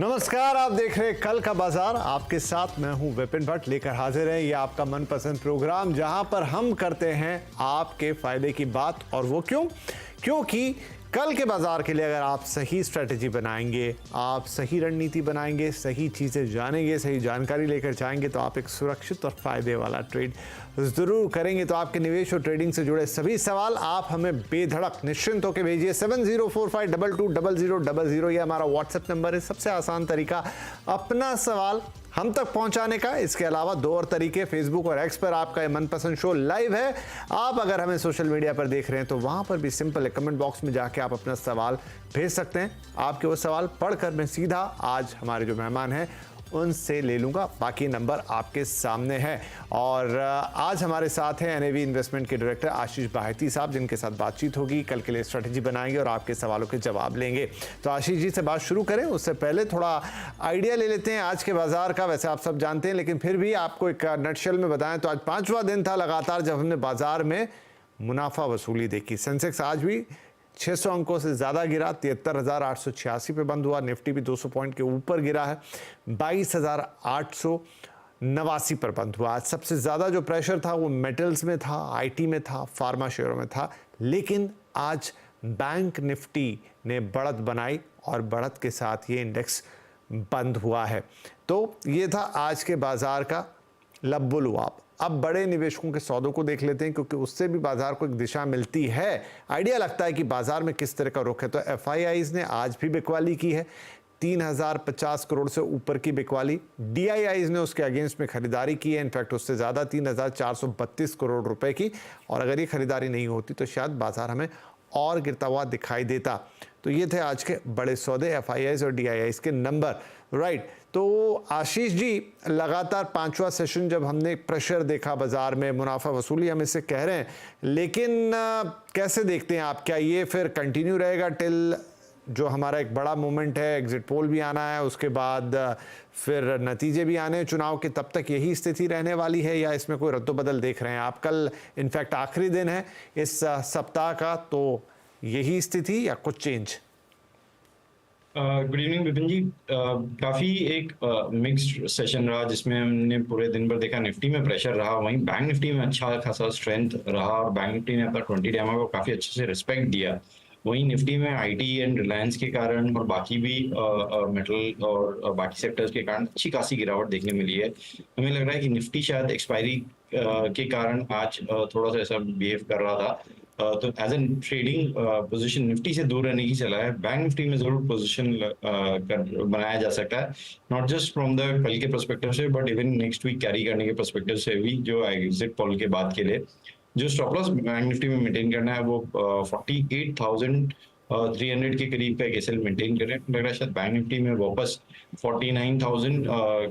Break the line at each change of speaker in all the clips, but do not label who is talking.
नमस्कार, आप देख रहे हैं कल का बाजार। आपके साथ मैं हूं विपिन भट्ट, लेकर हाजिर है ये आपका मनपसंद प्रोग्राम जहां पर हम करते हैं आपके फायदे की बात। और वो क्योंकि कल के बाजार के लिए अगर आप सही स्ट्रेटजी बनाएंगे, आप सही रणनीति बनाएंगे, सही चीज़ें जानेंगे, सही जानकारी लेकर जाएंगे तो आप एक सुरक्षित और फायदे वाला ट्रेड ज़रूर करेंगे। तो आपके निवेश और ट्रेडिंग से जुड़े सभी सवाल आप हमें बेधड़क निश्चिंत होकर भेजिए। 7045220000 ये हमारा व्हाट्सएप नंबर है। सबसे आसान तरीका अपना सवाल हम तक पहुंचाने का। इसके अलावा दो और तरीके, फेसबुक और एक्स पर आपका मनपसंद शो लाइव है। आप अगर हमें सोशल मीडिया पर देख रहे हैं तो वहां पर भी सिंपल है, कमेंट बॉक्स में जाके आप अपना सवाल भेज सकते हैं। आपके वो सवाल पढ़कर मैं सीधा आज हमारे जो मेहमान हैं उनसे ले लूंगा। बाकी नंबर आपके सामने है। और आज हमारे साथ हैं एनएवी इन्वेस्टमेंट के डायरेक्टर आशीष बाहेती साहब, जिनके साथ बातचीत होगी। कल के लिए स्ट्रेटजी बनाएंगे और आपके सवालों के जवाब लेंगे। तो आशीष जी से बात शुरू करें उससे पहले थोड़ा आइडिया ले लेते हैं आज के बाजार का। वैसे आप सब जानते हैं, लेकिन फिर भी आपको एक नटशेल में बताएं तो आज 5वां दिन था लगातार जब हमने बाजार में मुनाफा वसूली देखी। सेंसेक्स आज भी 600 अंकों से ज़्यादा गिरा, 73,886 पे बंद हुआ। निफ्टी भी 200 पॉइंट के ऊपर गिरा है, 22,889 पर बंद हुआ। आज सबसे ज़्यादा जो प्रेशर था वो मेटल्स में था, आईटी में था, फार्मा शेयरों में था। लेकिन आज बैंक निफ्टी ने बढ़त बनाई और बढ़त के साथ ये इंडेक्स बंद हुआ है। तो ये था आज के बाजार का लब्बुलुआब। अब बड़े निवेशकों के सौदों को देख लेते हैं, क्योंकि उससे भी बाजार को एक दिशा मिलती है, आइडिया लगता है कि बाजार में किस तरह का रुख है। तो एफआईआईज ने आज भी बिकवाली की है, 3050 करोड़ से ऊपर की बिकवाली। डीआईआईज ने उसके अगेंस्ट में खरीदारी की है, इनफैक्ट उससे ज़्यादा 3432 करोड़ रुपए की। और अगर ये खरीदारी नहीं होती तो शायद बाजार हमें और गिरता हुआ दिखाई देता। तो ये थे आज के बड़े सौदे, एफआईआईज और डीआईआईज के नंबर। राइट, तो आशीष जी, लगातार 5वां सेशन जब हमने प्रेशर देखा बाजार में, मुनाफा वसूली हम इसे कह रहे हैं, लेकिन कैसे देखते हैं आप? क्या ये फिर कंटिन्यू रहेगा टिल जो हमारा एक बड़ा मोमेंट है, एग्जिट पोल भी आना है, उसके बाद फिर नतीजे भी आने हैं चुनाव के, तब तक यही स्थिति रहने वाली है, या इसमें कोई रद्दोबदल देख रहे हैं आप? कल इनफैक्ट आखिरी दिन है इस सप्ताह का, तो यही स्थिति या कुछ चेंज?
गुड इवनिंग विपिन जी। काफ़ी एक मिक्स्ड सेशन रहा, जिसमें हमने पूरे दिन भर देखा निफ्टी में प्रेशर रहा, वहीं बैंक निफ्टी में अच्छा खासा स्ट्रेंथ रहा और बैंक निफ्टी ने अपना 20 डैमा को काफ़ी अच्छे से रिस्पेक्ट दिया। वहीं निफ्टी में आईटी एंड रिलायंस के कारण और बाकी भी मेटल और बाकी सेक्टर्स के कारण अच्छी खासी गिरावट देखने मिली है। हमें लग रहा है कि निफ्टी शायद एक्सपायरी के कारण आज थोड़ा सा ऐसा बिहेव कर रहा था। तो as an trading position Nifty से दूर रहने की सलाह है। बैंक निफ्टी में जरूर पोजीशन बनाया जा सकता है, नॉट जस्ट फ्रॉम द कल के पर्सपेक्टिव से, but even next week carry करने के पर्सपेक्टिव से भी, जो एग्जिट पोल के बाद के लिए जो स्टॉप लॉस बैंक निफ्टी में मेंटेन करना है वो 48,300 के करीब का एक एसएल मेंटेन करें। लग रहा है शायद बैंक निफ्टी में वापस 49,000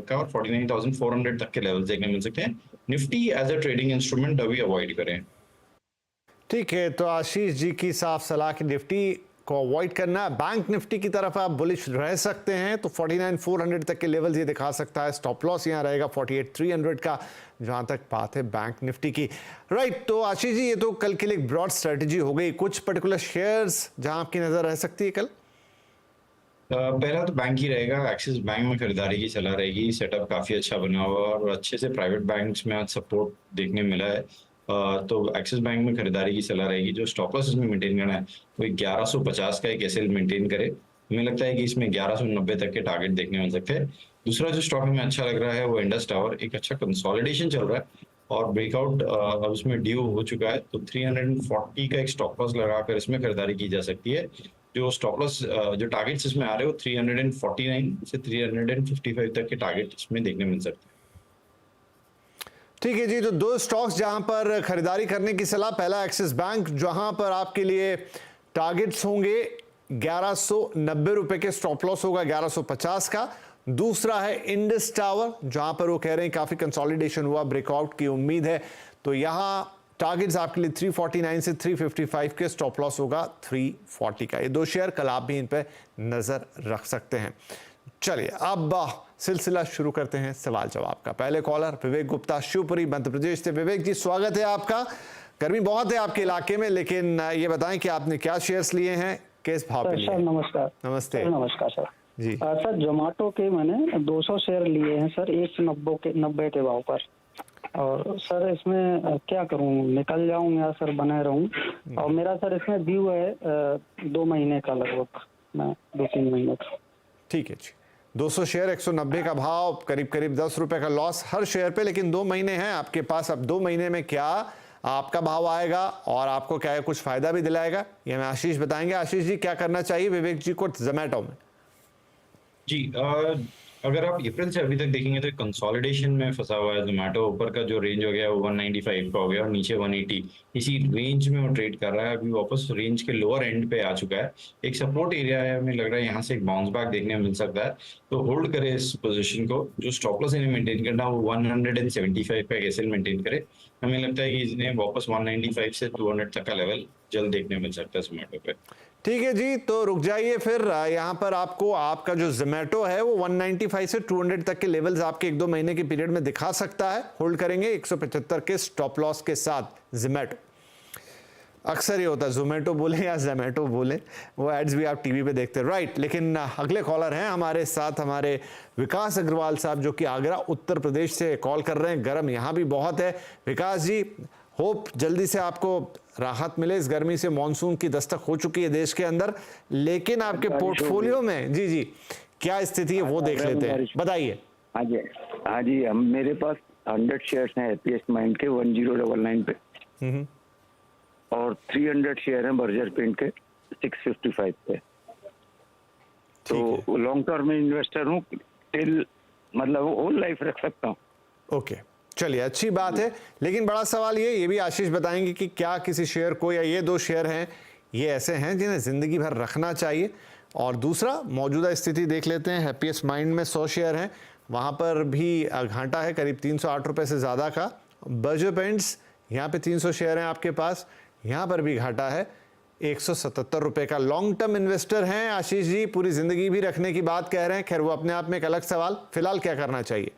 का और 49,400 तक के लेवल देखने मिल सकते हैं। Nifty as a trading instrument अभी अवॉइड करें।
ठीक है, तो आशीष जी की साफ सलाह कि निफ्टी को अवॉइड करना है। बैंक निफ्टी की तरफ आप बुलिश रह सकते हैं, तो 49,400 तक के लेवल ये दिखा सकता है। स्टॉप लॉस यहाँ रहेगा 48,300 का, जहां तक बात है बैंक निफ्टी की। राइट, तो आशीष जी, ये तो कल के लिए एक ब्रॉड स्ट्रेटजी हो गई। कुछ पर्टिकुलर शेयर्स जहां आपकी नजर रह सकती है कल?
पहला तो बैंक ही रहेगा। एक्सिस बैंक में खरीदारी की सलाह रहेगी। सेटअप काफी अच्छा बना हुआ और अच्छे से प्राइवेट बैंक्स में आज सपोर्ट देखने मिला है, तो एक्सिस बैंक में खरीदारी की सलाह रहेगी। जो स्टॉप लॉस इसमें मेंटेन करना है वो 1150 का एक एसएल मेंटेन करे। हमें लगता है कि इसमें 1190 तक के टारगेट देखने मिल सकते हैं। दूसरा जो स्टॉक हमें अच्छा लग रहा है वो इंडस टावर। एक अच्छा कंसोलिडेशन चल रहा है और ब्रेकआउट अब उसमें ड्यू हो चुका है, तो 340 का एक स्टॉप लॉस लगाकर इसमें खरीदारी की जा सकती है। जो स्टॉप लॉस जो टारगेट्स इसमें आ रहे हो 349 से 355 तक के टारगेट इसमें देखने मिल सकते हैं।
ठीक है जी, तो दो स्टॉक्स जहां पर खरीदारी करने की सलाह। पहला एक्सिस बैंक, जहां पर आपके लिए टारगेट्स होंगे 1190 रुपए के, स्टॉप लॉस होगा 1150 का। दूसरा है इंडस टावर, जहां पर वो कह रहे हैं काफी कंसोलिडेशन हुआ, ब्रेकआउट की उम्मीद है, तो यहां टारगेट्स आपके लिए 349 से 355 के, स्टॉप लॉस होगा 340 का। ये दो शेयर कल आप भी इन पे नजर रख सकते हैं। चलिए अब सिलसिला शुरू करते हैं सवाल जवाब का। पहले कॉलर विवेक गुप्ता, शिवपुरी, मध्य प्रदेश से। विवेक जी, स्वागत है आपका। गर्मी बहुत है आपके इलाके में, लेकिन ये बताएं कि आपने क्या शेयर्स लिए हैं, किस भाव पे लिए?
सर नमस्कार।
नमस्ते।
नमस्कार सर।
जी
सर जोमेटो के मैंने 200 शेयर लिए हैं सर 190 के भाव पर। और सर इसमें क्या करूं, निकल जाऊं या सर बने रहूं? और मेरा सर इसमें व्यू है 2 महीने का लगभग, मैं 2-3 महीने का।
ठीक है जी, 200 शेयर 190 का भाव, करीब करीब 10 रुपए का लॉस हर शेयर पे, लेकिन 2 महीने हैं आपके पास। अब 2 महीने में क्या आपका भाव आएगा और आपको क्या है, कुछ फायदा भी दिलाएगा, ये हमें आशीष बताएंगे। आशीष जी, क्या करना चाहिए विवेक जी को जोमेटो में?
जी अगर आप अप्रैल से अभी तक देखेंगे तो कंसोलिडेशन में फंसा हुआ है जोमेटो। ऊपर का जो रेंज हो गया वो 195 का हो गया और नीचे 180, इसी रेंज में वो ट्रेड कर रहा है। अभी वापस रेंज के लोअर एंड पे आ चुका है। एक सपोर्ट एरिया है, हमें लग रहा है यहाँ से एक बाउंस बैक देखने को मिल सकता है, तो होल्ड करे इस पोजीशन को। जो स्टॉप लॉस इन्हें मेंटेन करना वो 175 का एसएल मेंटेन करे। हमें लगता है कि इसने वापस 195 से 200 तक का लेवल जल्द देखने मिल सकता है जोमेटो पे।
ठीक है जी, तो रुक जाइए फिर। यहाँ पर आपको आपका जो जोमेटो है वो 195 से 200 तक के लेवल्स आपके 1-2 महीने के पीरियड में दिखा सकता है। होल्ड करेंगे 175 के स्टॉप लॉस के साथ जोमेटो। अक्सर ये होता है, जोमेटो बोले या जोमेटो बोले, वो एड्स भी आप टीवी पे देखते हैं, राइट। लेकिन अगले कॉलर हैं हमारे साथ, हमारे विकास अग्रवाल साहब, जो कि आगरा उत्तर प्रदेश से कॉल कर रहे हैं। गर्म यहाँ भी बहुत है। विकास जी, होप जल्दी से आपको राहत मिले इस गर्मी से। मॉनसून की दस्तक हो चुकी है देश के अंदर, लेकिन आपके पोर्टफोलियो में जी जी क्या स्थिति है वो देख लेते हैं, बताइए।
हाँ जी, हम मेरे पास 100 शेयर्स हैं हैप्पीएस्ट माइंड के 1099 पे, और 300 शेयर हैं बर्जर पेंट के 655 पे। तो लॉन्ग टर्म इन्वेस्टर हूँ, टिल मतलब होल लाइफ रख सकता हूँ।
ओके, चलिए, अच्छी बात है। लेकिन बड़ा सवाल ये भी आशीष बताएंगे कि क्या किसी शेयर को, या ये 2 शेयर हैं ये ऐसे हैं जिन्हें जिंदगी भर रखना चाहिए? और दूसरा, मौजूदा स्थिति देख लेते हैं। हैप्पीएस्ट माइंड में 100 शेयर हैं, वहाँ पर भी घाटा है करीब 308 रुपये से ज़्यादा का। बर्जर पेंट्स, यहाँ पे 300 शेयर हैं आपके पास, यहाँ पर भी घाटा है 177 रुपये का। लॉन्ग टर्म इन्वेस्टर हैं आशीष जी, पूरी ज़िंदगी भी रखने की बात कह रहे हैं। खैर, वो अपने आप में एक अलग सवाल। फिलहाल क्या करना चाहिए?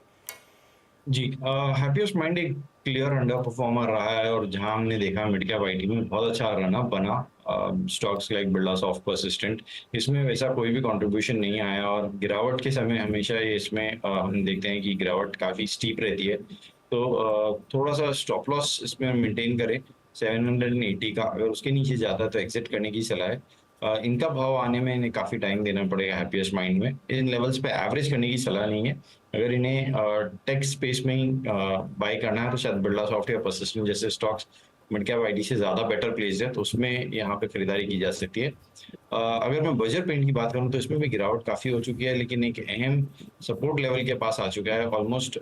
जी, हैप्पीएस्ट माइंड एक क्लियर अंडर परफॉर्मर रहा है, और जहां हमने देखा मिड कैप आईटी में बहुत अच्छा रनअप बना। स्टॉक्स लाइक बिरलासॉफ्ट, परसिस्टेंट, इसमें वैसा कोई भी कंट्रीब्यूशन नहीं आया। और गिरावट के समय हमेशा इसमें हम देखते हैं कि गिरावट काफ़ी स्टीप रहती है, तो थोड़ा सा स्टॉप लॉस इसमें मेंटेन करें 780 का। अगर उसके नीचे जाता है तो एग्जिट करने की सलाह है। इनका भाव आने में इन्हें काफ़ी टाइम देना पड़ेगा। हैप्पीएस्ट माइंड में इन लेवल्स पे एवरेज करने की सलाह नहीं है। अगर इन्हें टेक स्पेस में ही बाय करना है तो शायद बिरलासॉफ्ट या परसिस्टेंट जैसे स्टॉक्स मिड कैप आईटी से ज़्यादा बेटर प्लेस है, तो उसमें यहाँ पे खरीदारी की जा सकती है। अगर मैं बर्जर पेंट की बात करूँ तो इसमें भी गिरावट काफ़ी हो चुकी है, लेकिन एक अहम सपोर्ट लेवल के पास आ चुका है। ऑलमोस्ट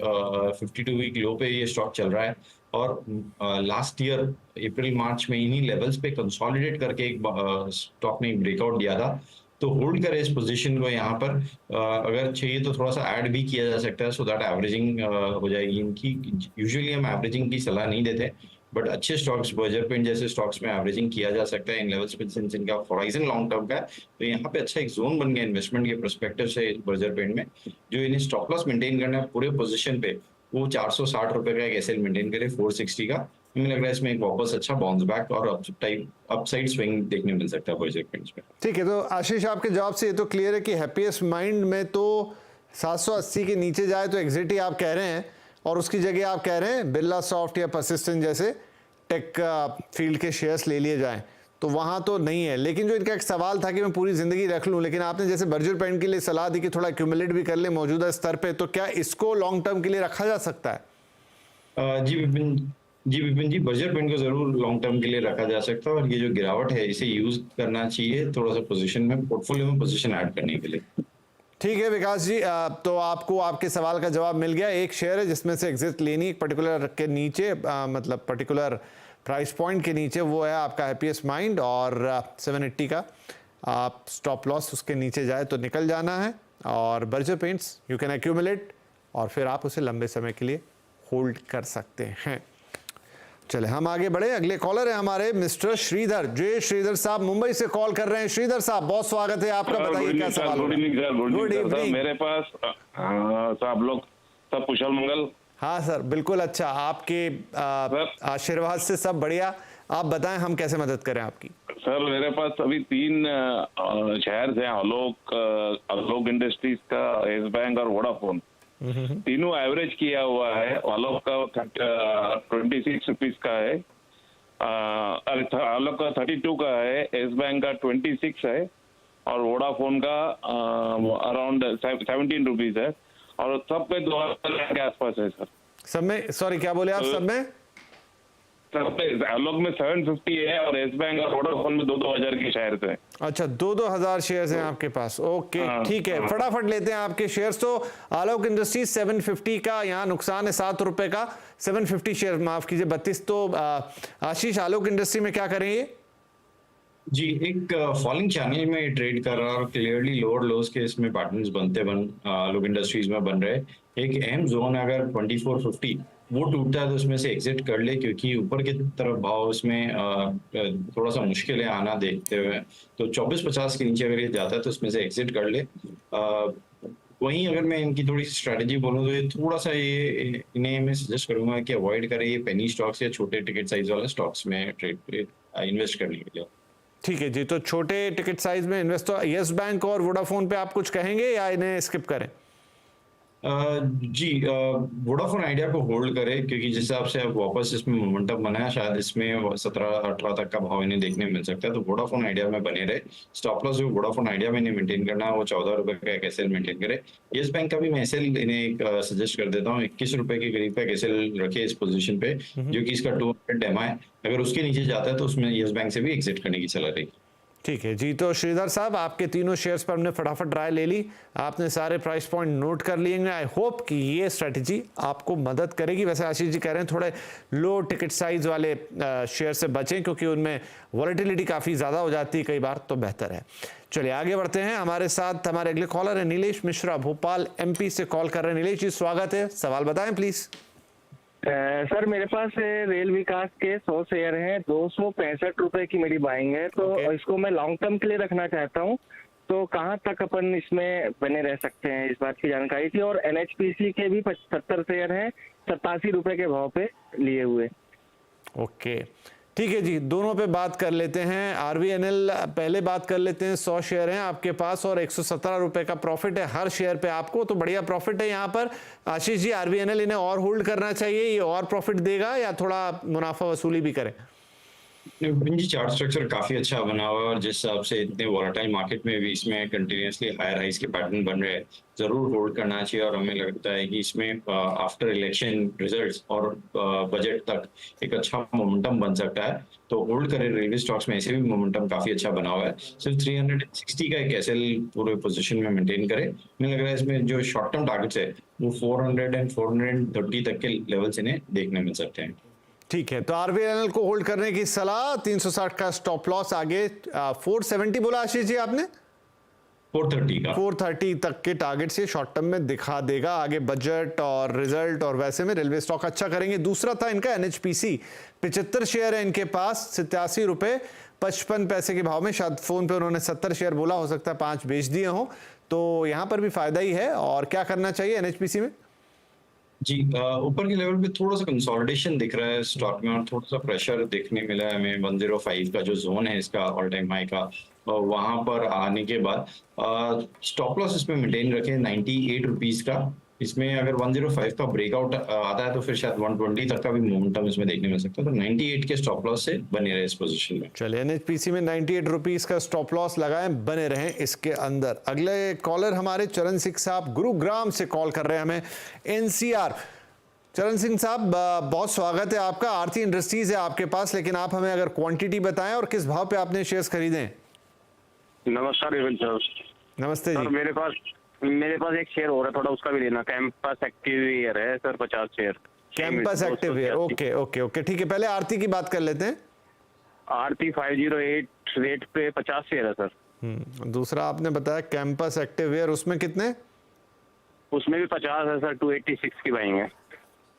52 वीक लो पे ये स्टॉक चल रहा है, और लास्ट ईयर अप्रैल मार्च में इन्हीं लेवल्स पे कंसोलिडेट करके एक स्टॉक ने ब्रेकआउट दिया था। तो होल्ड करें इस पोजीशन को। यहाँ पर अगर चाहिए तो थोड़ा सा ऐड भी किया जा सकता है, सो दैट एवरेजिंग हो जाएगी इनकी। यूजुअली हम एवरेजिंग की सलाह नहीं देते, बट अच्छे स्टॉक्स, बर्जर पेंट जैसे स्टॉक्स में एवरेजिंग किया जा सकता है इन लेवल्स पे, सिंस इनका होराइजन लॉन्ग टर्म का है। तो यहाँ पे अच्छा एक जोन बन गया इन्वेस्टमेंट के पर्सपेक्टिव से बर्जर पेंट में। जो इन्हें स्टॉप लॉस मेंटेन करना है पूरे पोजीशन पे, वो 460 रुपए का एक एसएल मेंटेन करे 460 का। हमें लग रहा है इसमें एक वापस अच्छा बाउंस बैक और अपसाइड स्विंग देखने मिल सकता है बर्जर पेंट्स में।
ठीक है, तो आशीष आपके जवाब से ये तो क्लियर है कि हैप्पीएस्ट माइंड में तो 780 के नीचे जाए तो एग्जिट ही आप कह रहे हैं, और उसकी जगह आप कह रहे हैं बिरलासॉफ्ट या परसिस्टेंट जैसे टेक फील्ड के शेयर्स ले लिए जाएं, तो वहाँ तो नहीं है। लेकिन जो इनका एक सवाल था कि मैं पूरी ज़िंदगी रख लूँ, लेकिन आपने जैसे बर्जर पेंट के लिए सलाह दी कि थोड़ा एक्यूमुलेट भी कर ले मौजूदा स्तर पे, तो क्या इसको लॉन्ग टर्म के लिए रखा जा सकता है?
जी विपिन जी, बर्जर पेंट को जरूर लॉन्ग टर्म के लिए रखा जा सकता है, और ये जो गिरावट है इसे यूज करना चाहिए थोड़ा सा पोजीशन में, पोर्टफोलियो में पोजीशन ऐड करने के लिए।
ठीक है विकास जी, तो आपको आपके सवाल का जवाब मिल गया। एक शेयर है जिसमें से एग्जिट लेनी, एक पर्टिकुलर के नीचे, मतलब पर्टिकुलर प्राइस पॉइंट के नीचे, वो है आपका हैप्पीएस्ट माइंड, और 780 का आप स्टॉप लॉस उसके नीचे जाए तो निकल जाना है। और Berger paints you can accumulate, और फिर आप उसे लंबे समय के लिए होल्ड कर सकते हैं। चले हम आगे बढ़े। अगले कॉलर है हमारे मिस्टर श्रीधर। जय श्रीधर साहब मुंबई से कॉल कर रहे हैं। श्रीधर साहब, बहुत स्वागत है आपका, बताइए क्या सवाल।
Good evening sir. Good evening. मेरे पास सब लोग सब कुशल मंगल।
हाँ सर, बिल्कुल अच्छा, आपके आशीर्वाद से सब बढ़िया। आप बताएं हम कैसे मदद करें आपकी।
सर मेरे पास अभी 3 शेयर्स हैं, आलोक इंडस्ट्रीज का, येस बैंक और वोडाफोन। तीनों एवरेज किया हुआ है। आलोक का 26 रुपीज का है, आलोक का 32 का है, येस बैंक का 26 है और वोडाफोन का अराउंड 17 रुपीज है और सब पे 2000 के आसपास है सर।
सब में, सॉरी क्या बोले आप? सब में
आलोक में 750 है और येस बैंक और वोडाफोन में 2-2000 के शेयर्स हैं।
अच्छा, 2-2000 शेयर्स हैं आपके पास। ओके ठीक है, फटाफट लेते हैं आपके शेयर्स। तो आलोक इंडस्ट्रीज 750 का यहाँ नुकसान है, 7 रुपए का। 750 शेयर, माफ कीजिए 32। तो आशीष, आलोक इंडस्ट्री में क्या करेंगे?
जी, एक फॉलिंग चैनल में ट्रेड कर रहा है और क्लियरली लोअर लोज के इसमें पैटर्न्स आलोक इंडस्ट्रीज में बन रहे। एक अहम जोन है, अगर 2450 वो टूटता है तो उसमें से एग्जिट कर ले, क्योंकि ऊपर की तरफ भाव उसमें थोड़ा सा मुश्किल है आना देखते हुए। तो 2450 के नीचे अगर ये जाता है तो उसमें से एग्जिट कर ले। वहीं अगर मैं इनकी थोड़ी सी स्ट्रेटजी बोलूँ तो ये थोड़ा सा इन्हें मैं सजेस्ट करूंगा कि अवॉइड करें ये पेनी स्टॉक्स या छोटे टिकट साइज वाले स्टॉक्स में इन्वेस्ट करने के लिए।
ठीक है जी, तो छोटे टिकट साइज में इन्वेस्ट। तो येस बैंक और वोडाफोन पे आप कुछ कहेंगे या इन्हें स्किप करें?
जी, वोडाफोन आइडिया को होल्ड करें, क्योंकि जिस हिसाब से अब वापस इसमें मोमेंटम बना है, शायद इसमें 17-18 तक का भाव इन्हें देखने मिल सकता है। तो वोडाफोन आइडिया में बने रहे। स्टॉप लॉस जो वोडाफोन आइडिया में इन्हें मेंटेन करना है वो 14 रुपए का एक एसएल मेंटेन करे। येस बैंक का भी मैं एसएल इन्हें सजेस्ट कर देता हूँ, 21 रुपए के करीब का एसएल रखे इस पोजीशन पे, जो कि इसका 200 डेमा है। अगर उसके नीचे जाता है तो उसमें येस बैंक से भी एग्जिट करने की सलाह रहेगी।
ठीक है जी, तो श्रीधर साहब आपके तीनों शेयर्स पर हमने फटाफट राय ले ली, आपने सारे प्राइस पॉइंट नोट कर लिए। आई होप कि ये स्ट्रेटजी आपको मदद करेगी। वैसे आशीष जी कह रहे हैं थोड़े लो टिकट साइज वाले शेयर से बचें, क्योंकि उनमें वॉलेटिलिटी काफ़ी ज़्यादा हो जाती है कई बार, तो बेहतर है। चलिए आगे बढ़ते हैं। हमारे साथ हमारे अगले कॉलर है नीलेश मिश्रा, भोपाल MP से कॉल कर रहे हैं। नीलेश जी स्वागत है, सवाल बताएं प्लीज़।
सर मेरे पास रेल विकास के 100 शेयर हैं, 265 रुपए की मेरी बाइंग है। तो इसको मैं लॉन्ग टर्म के लिए रखना चाहता हूँ, तो कहाँ तक अपन इसमें बने रह सकते हैं, इस बात की जानकारी थी। और NHPC के भी 75 शेयर हैं, 87 रुपए के भाव पे लिए हुए।
ओके ठीक है जी, दोनों पे बात कर लेते हैं। RVNL पहले बात कर लेते हैं। 100 शेयर हैं आपके पास और 117 रुपए का प्रॉफिट है हर शेयर पे आपको, तो बढ़िया प्रॉफिट है यहाँ पर। आशीष जी, RVNL इन्हें और होल्ड करना चाहिए, ये और प्रॉफिट देगा या थोड़ा मुनाफा वसूली भी करें?
जी, चार्ट स्ट्रक्चर काफी अच्छा बना हुआ है और जिस हिसाब से इतने वॉलेटाइल मार्केट में भी इसमें कंटिन्यूसली हायर हाइज के पैटर्न बन रहे हैं, जरूर होल्ड करना चाहिए। और हमें लगता है कि इसमें आफ्टर इलेक्शन रिजल्ट्स और बजट तक एक अच्छा मोमेंटम बन सकता है, तो होल्ड करें। रेलवे स्टॉक्स में ऐसे भी मोमेंटम काफी अच्छा बना हुआ है। सिर्फ 360 का एक एसएल पूरे पोजीशन में मेंटेन करें। मुझे लग रहा है इसमें जो शॉर्ट टर्म टारगेट्स है वो 400 और 430 तक के लेवल्स इन्हें देखने मिल सकते हैं।
ठीक है, तो RVNL को होल्ड करने की सलाह। 360 का स्टॉप लॉस, आगे 470 बोला आशीष जी आपने? 430 तक के टारगेट से शॉर्ट टर्म में दिखा देगा। आगे बजट और रिजल्ट और वैसे में रेलवे स्टॉक अच्छा करेंगे। दूसरा था इनका NHPC, 75 शेयर है इनके पास, 87 रुपए 55 पैसे के भाव में। शायद फोन पे उन्होंने 70 शेयर बोला, हो सकता है 5 बेच दिए हों, तो यहाँ पर भी फायदा ही है। और क्या करना चाहिए NHPC में?
जी, ऊपर के लेवल पे थोड़ा सा कंसोलिडेशन दिख रहा है स्टॉक में और थोड़ा सा प्रेशर देखने मिला है हमें। 105 का जो जोन है इसका ऑल टाइम हाई का, वहां पर आने के बाद स्टॉप लॉस इसमें मेंटेन रखें 98 रुपीज का। इसमें अगर 105 का ब्रेकआउट आता है तो फिर शायद 120 तक का भी मोमेंटम इसमें देखने मिल सकता है। तो 98 के स्टॉप लॉस से बने रहे इस पोजीशन में।
चलिए NHPC में 98 रुपीज का स्टॉप लॉस लगाएं, बने रहें इसके अंदर। अगले कॉलर हमारे चरण सिंह साहब गुरुग्राम से कॉल कर रहे हैं हमें, NCR। चरण सिंह साहब बहुत स्वागत है आपका। आरती इंडस्ट्रीज है आपके पास, लेकिन आप हमें अगर क्वांटिटी बताएं और किस भाव पे आपने शेयर्स खरीदे।
नमस्कार एवं सर।
नमस्ते
सर
जी।
मेरे पास एक शेयर हो रहा है, थोड़ा उसका भी लेना। कैंपस एक्टिववियर है sir, 50 share.
Campus activewear, okay okay okay ठीक है। पहले आरती की बात कर लेते हैं।
आरती 508 रेट पे 50 शेयर है सर।
दूसरा आपने बताया कैंपस एक्टिववियर, उसमें कितने?
उसमें भी 50 है सर, 286 की बाइंग है।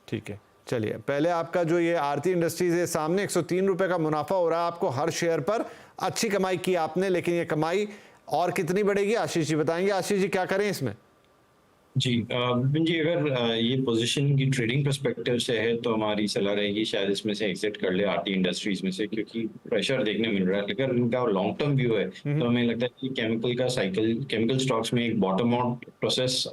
ठीक है, चलिए पहले आपका जो ये आरती इंडस्ट्रीज है सामने 103 रुपए का मुनाफा हो रहा है आपको हर शेयर पर। अच्छी कमाई की आपने, लेकिन ये कमाई और कितनी बढ़ेगी आशीष जी बताएंगे। आशीष जी क्या करें इसमें?
जी विपिन जी, अगर ये पोजीशन की ट्रेडिंग पर्सपेक्टिव से है तो हमारी सलाह रहेगी शायद इसमें से एग्जिट कर ले आरती इंडस्ट्रीज में से, क्योंकि प्रेशर देखने मिल रहा है। अगर इनका लॉन्ग टर्म व्यू है तो हमें लगता है कि केमिकल का साइकिल, केमिकल स्टॉक्स में एक बॉटम आउट प्रोसेस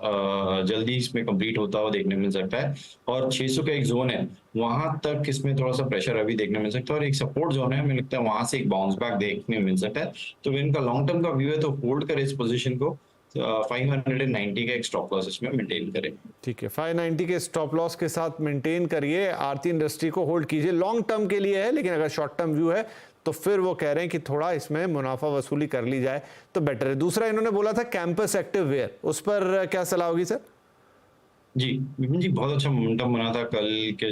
जल्दी इसमें कंप्लीट होता हुआ देखने मिल सकता है, और 600 का एक जोन है वहां तक इसमें थोड़ा सा प्रेशर अभी देखने मिल सकता है, और एक सपोर्ट जोन है, हमें लगता है वहां से एक बाउंस बैक देखने मिल सकता है। तो इनका लॉन्ग टर्म का व्यू है तो होल्ड करे इस पोजीशन को, 590 का एक स्टॉप लॉस इसमें मेंटेन करें।
ठीक है, 590 के स्टॉप लॉस के साथ मेंटेन करिए, आरती इंडस्ट्री को होल्ड कीजिए। लॉन्ग टर्म के लिए है, लेकिन अगर शॉर्ट टर्म व्यू है तो फिर वो कह रहे हैं कि थोड़ा इसमें मुनाफा वसूली कर ली जाए तो बेटर है। दूसरा इन्होंने बोला था कैंपस एक्टिव वेयर, उस पर क्या सलाह होगी सर?
जी विपिन जी, बहुत अच्छा मोमेंटम बना था कल के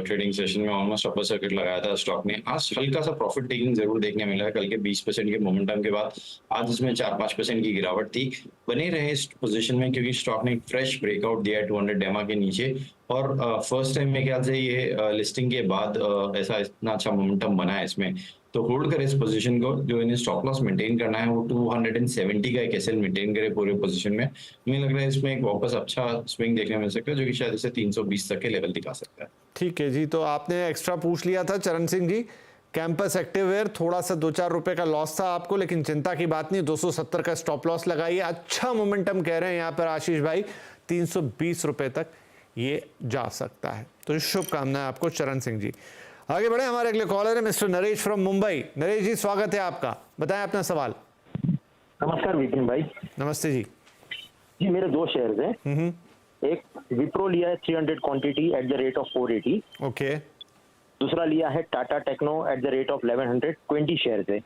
ट्रेडिंग सेशन में, ऑलमोस्ट अपर सर्किट लगाया था स्टॉक ने। आज हल्का सा प्रॉफिट टेकिंग जरूर देखने मिला है कल के 20% के मोमेंटम के बाद। आज इसमें 4-5% की गिरावट थी। बने रहे इस पोजीशन में क्योंकि स्टॉक ने एक फ्रेश ब्रेकआउट दिया है 200 डेमा के नीचे, और फर्स्ट टाइम मेरे ख्याल से ये लिस्टिंग के बाद ऐसा इतना अच्छा मोमेंटम बना है इसमें। तो होल्ड करें इस पोजीशन को, जो इन्हें स्टॉप लॉस मेंटेन करना है वो 270 का एक एसएल मेंटेन करे पूरे पोजीशन में। मुझे लग रहा है इसमें एक वापस अच्छा स्विंग देखने मिल सकता है, जो कि शायद इसे 320 तक के लेवल दिखा सकता है।
ठीक है जी, तो आपने एक्स्ट्रा पूछ लिया था चरण सिंह जी। कैंपस एक्टिववेयर थोड़ा सा 2-4 रुपए का लॉस था आपको, लेकिन चिंता की बात नहीं, 270 का स्टॉप लॉस लगाइए। अच्छा मोमेंटम कह रहे हैं यहाँ पर आशीष भाई, 320 रुपए तक ये जा सकता है। तो शुभकामनाएं आपको चरण सिंह जी। आगे बढ़े, हमारे अगले कॉलर है मिस्टर नरेश फ्रॉम मुंबई। नरेश जी, स्वागत है आपका, बताएं अपना सवाल।
नमस्कार विपिन भाई।
नमस्ते जी।
जी मेरे 2 शेयर्स हैं। एक विप्रो लिया है 300 quantity at the rate of 480।
Okay.
दूसरा लिया है Tata Techno at the rate of 1100, 20 shares है।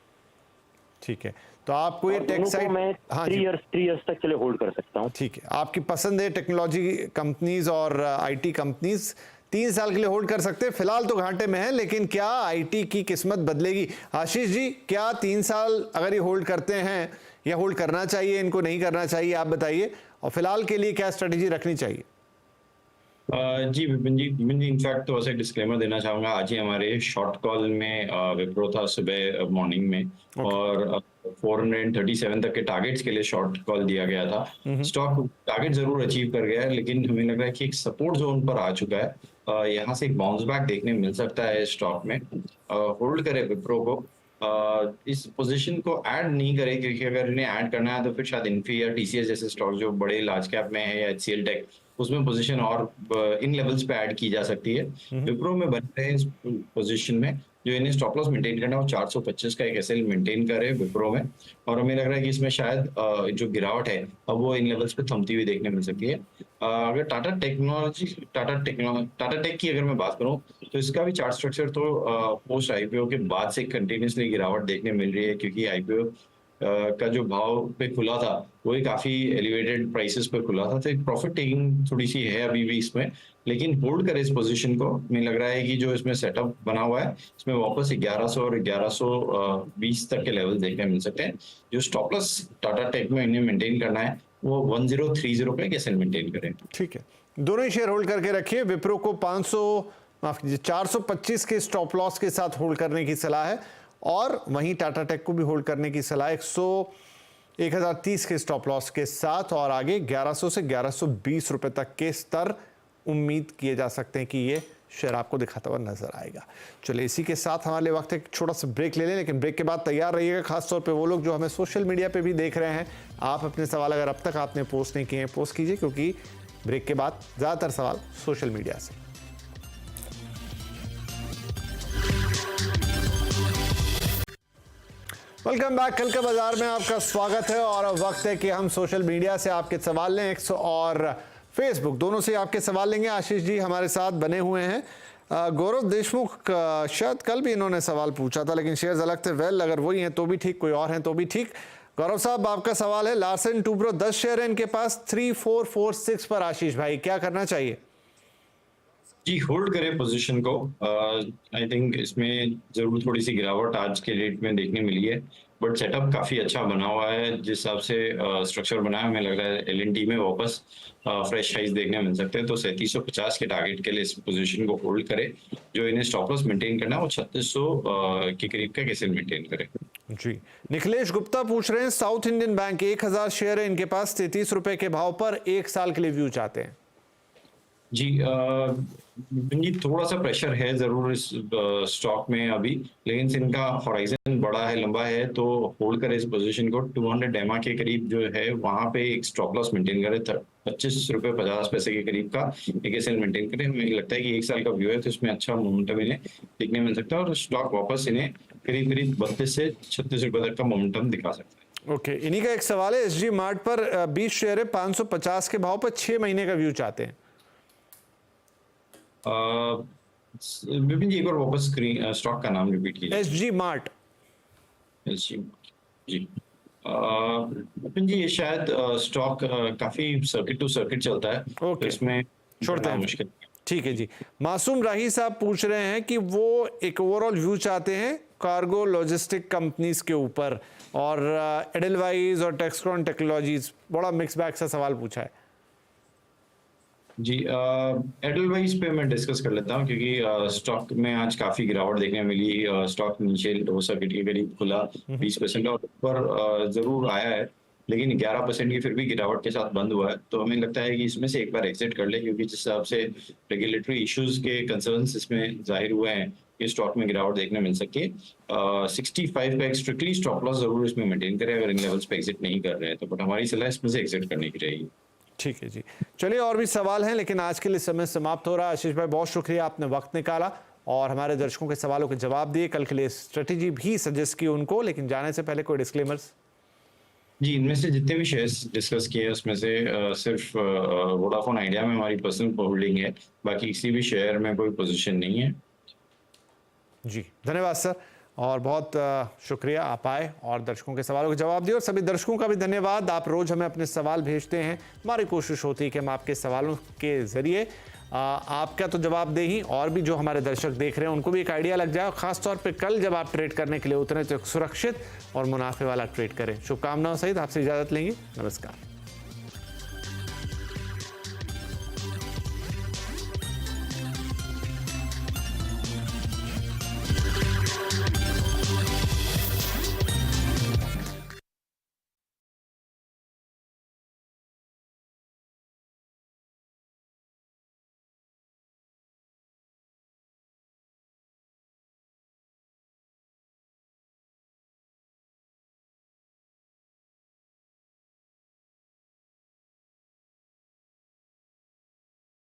ठीक है, तो आपको ये टेक साइड
मैं 3 इयर्स तक के लिए होल्ड कर सकता हूँ।
ठीक है, आपकी पसंद है टेक्नोलॉजी कंपनीज और आईटी कंपनीज, 3 साल के लिए होल्ड कर सकते हैं। फिलहाल तो घाटे में है, लेकिन क्या आईटी की किस्मत बदलेगी? आशीष जी, क्या 3 साल अगर ये होल्ड करते हैं, या होल्ड करना चाहिए, इनको नहीं करना चाहिए, आप बताइए, और फिलहाल के लिए क्या स्ट्रेटेजी रखनी चाहिए?
जी विपिन जी, इनफैक्ट तो ऐसे डिस्क्लेमर देना चाहूंगा, आज ही हमारे शॉर्ट कॉल में विप्रो था सुबह मॉर्निंग में, और 437 तक के टारगेट्स के लिए शॉर्ट कॉल दिया गया था। स्टॉक टारगेट जरूर अचीव कर गया है, लेकिन हमें लग रहा है कि एक सपोर्ट जोन पर आ चुका है। यहाँ से एक बाउंस बैक देखने मिल सकता है स्टॉक में। होल्ड करे विप्रो को, इस पोजीशन को ऐड नहीं करे, क्योंकि अगर इन्हें ऐड करना है तो फिर शायद इन्फी या टीसीएस जैसे स्टॉक जो बड़े लार्ज कैप में है, या एचसीएल टेक, उसमें पोजीशन और इन लेवल्स पे ऐड की जा सकती है। विप्रो में बन रहे हैं इस पोजीशन में, जो इन्हें स्टॉप लॉस मेंटेन करना है वो 425 का एक एसएल मेंटेन करे विप्रो में, और हमें लग रहा है कि इसमें शायद जो गिरावट है अब वो इन लेवल्स पे थमती हुई देखने मिल सकती है। अगर टाटा टेक की अगर मैं बात करूं तो इसका भी चार्ट स्ट्रक्चर तो पोस्ट आईपीओ के बाद से कंटिन्यूसली गिरावट देखने मिल रही है, क्योंकि आईपीओ का जो भाव पे खुला था वो ही काफी एलिवेटेड प्राइसेस पे खुला था, तो एक प्रॉफिट टेकिंग थोड़ी सी है अभी भी इसमें, लेकिन होल्ड करे इस पोजीशन को। मुझे लग रहा है कि जो इसमें सेटअप बना हुआ है इसमें वापस 1100 और 1120 तक के लेवल देखने मिल सकते हैं। जो स्टॉप लॉस टाटा टेक में इन्हें मेंटेन करना है वो 1030 पे कैसे मेंटेन करें।
ठीक है, दोनों ही शेयर होल्ड करके रखिए। विप्रो को 425 के स्टॉप लॉस के साथ होल्ड करने की सलाह है, और वहीं टाटा टेक को भी होल्ड करने की सलाह 1030 के स्टॉप लॉस के साथ, और आगे 1100 से 1120 रुपए तक के स्तर उम्मीद किए जा सकते हैं कि ये शेयर आपको दिखाता हुआ नजर आएगा। चलिए, इसी के साथ हमारे वक्त एक छोटा सा ब्रेक ले लें, लेकिन ब्रेक के बाद तैयार रहिएगा, खासतौर पे वो लोग जो हमें सोशल मीडिया पे भी देख रहे हैं। आप अपने सवाल अगर अब तक आपने पोस्ट नहीं किए हैं, पोस्ट कीजिए, क्योंकि ब्रेक के बाद ज़्यादातर सवाल सोशल मीडिया से। वेलकम बैक, कल का बाजार में आपका स्वागत है, और अब वक्त है कि हम सोशल मीडिया से आपके सवाल लें। एक्स और फेसबुक दोनों से आपके सवाल लेंगे। आशीष जी हमारे साथ बने हुए हैं। गौरव देशमुख, शायद कल भी इन्होंने सवाल पूछा था, लेकिन शेयर्स अलग थे। वेल, अगर वही हैं तो भी ठीक, कोई और हैं तो भी ठीक। गौरव साहब, आपका सवाल है, लार्सन टूब्रो 10 शेयर है इनके पास, 3446 पर। आशीष भाई, क्या करना चाहिए?
जी, होल्ड करें पोजीशन को। आई थिंक इसमें जरूर थोड़ी सी गिरावट आज के रेट में देखने मिली है, बट सेटअप काफी अच्छा बना हुआ है। जिस हिसाब से स्ट्रक्चर बना है, हमें लग रहा है एलएनटी में वापस फ्रेश हाइज देखने मिल सकते हैं। तो 3750 के टारगेट के लिए इस पोजीशन को होल्ड करें। जो इन्हें स्टॉप लॉस मेंटेन करना है वो 3600 के करीब का कैसे मेंटेन करें।
जी, निखिलेश गुप्ता पूछ रहे हैं साउथ इंडियन बैंक 1000 शेयर है इनके पास 33 रुपए के भाव पर, 1 साल के लिए व्यू चाहते हैं।
जी जी थोड़ा सा प्रेशर है जरूर इस स्टॉक में अभी, लेकिन इनका हॉराइजन बड़ा है, लंबा है, तो होल्ड करें इस पोजीशन को। 200 एमआ के करीब जो है वहां पे एक स्टॉप लॉस मेंटेन करें, 25 रुपए 50 पैसे के करीब का एक एसएल मेंटेन करें। मुझे लगता है कि 1 साल का व्यू है तो इसमें अच्छा मोमेंटम इन्हें देखने मिल सकता है और स्टॉक वापस इन्हें करीब करीब 32 से 36 रुपए तक का मोमेंटम दिखा सकता है।
ओके, इन्हीं का एक सवाल है, एसजी मार्ट पर 20 शेयर है 550 के भाव पर, 6 महीने का व्यू चाहते हैं।
विपिन जी एक बार वापस स्क्रीन स्टॉक का नाम रिपीट कीजिए।
SG mart.
जी विपिन जी ये शायद स्टॉक काफी सर्किट टू सर्किट चलता है, तो इसमें
छोड़ते हैं
मुश्किल।
ठीक है जी। मासूम राही साहब पूछ रहे हैं कि वो एक ओवरऑल व्यू चाहते हैं कार्गो लॉजिस्टिक कंपनीज के ऊपर, और एडलवाइज और टेक्सट्रॉन टेक्नोलॉजीज, बड़ा मिक्स बैग सा सवाल पूछा है।
जी एडलवाइज पे मैं डिस्कस कर लेता हूँ, क्योंकि स्टॉक में आज काफी गिरावट देखने मिली। स्टॉक नीचे लो सर्किट के करीब खुला 20% और ऊपर जरूर आया है, लेकिन 11% की फिर भी गिरावट के साथ बंद हुआ है। तो हमें लगता है कि इसमें से एक बार एग्जिट कर ले, क्योंकि जिस हिसाब से रेगुलेटरी इश्यूज के कंसर्न्स इसमें जाहिर हुए हैं कि स्टॉक में गिरावट देखने मिल सके। 65 का एक स्ट्रिक्टली स्टॉप लॉस जरूर इसमें मेंटेन करें अगर इन लेवल्स पे एग्जिट नहीं कर रहे हैं तो, बट हमारी सलाह इसमें से एग्जिट करने की रहेगी।
ठीक है जी, चलिए और भी सवाल हैं, लेकिन आज के लिए समय समाप्त हो रहा है। आशीष भाई बहुत शुक्रिया, आपने वक्त निकाला और हमारे दर्शकों के सवालों के जवाब दिए। कल के लिए स्ट्रेटेजी भी सजेस्ट की उनको, लेकिन जाने से पहले कोई डिस्क्लेमर्स?
जी इनमें से जितने भी शेयर्स डिस्कस किए उसमें से सिर्फ वोडाफोन आइडिया में हमारी पर्सनल होल्डिंग है, बाकी किसी भी शेयर में कोई पोजीशन नहीं है।
जी धन्यवाद सर, और बहुत शुक्रिया आप आए और दर्शकों के सवालों के जवाब दिए। और सभी दर्शकों का भी धन्यवाद, आप रोज़ हमें अपने सवाल भेजते हैं। हमारी कोशिश होती है कि हम आपके सवालों के ज़रिए आपका तो जवाब दे ही, और भी जो हमारे दर्शक देख रहे हैं उनको भी एक आइडिया लग जाए। और ख़ासतौर पे कल जब आप ट्रेड करने के लिए उतरें तो एक सुरक्षित और मुनाफे वाला ट्रेड करें। शुभकामनाओं सहित आपसे इजाज़त लेंगे। नमस्कार।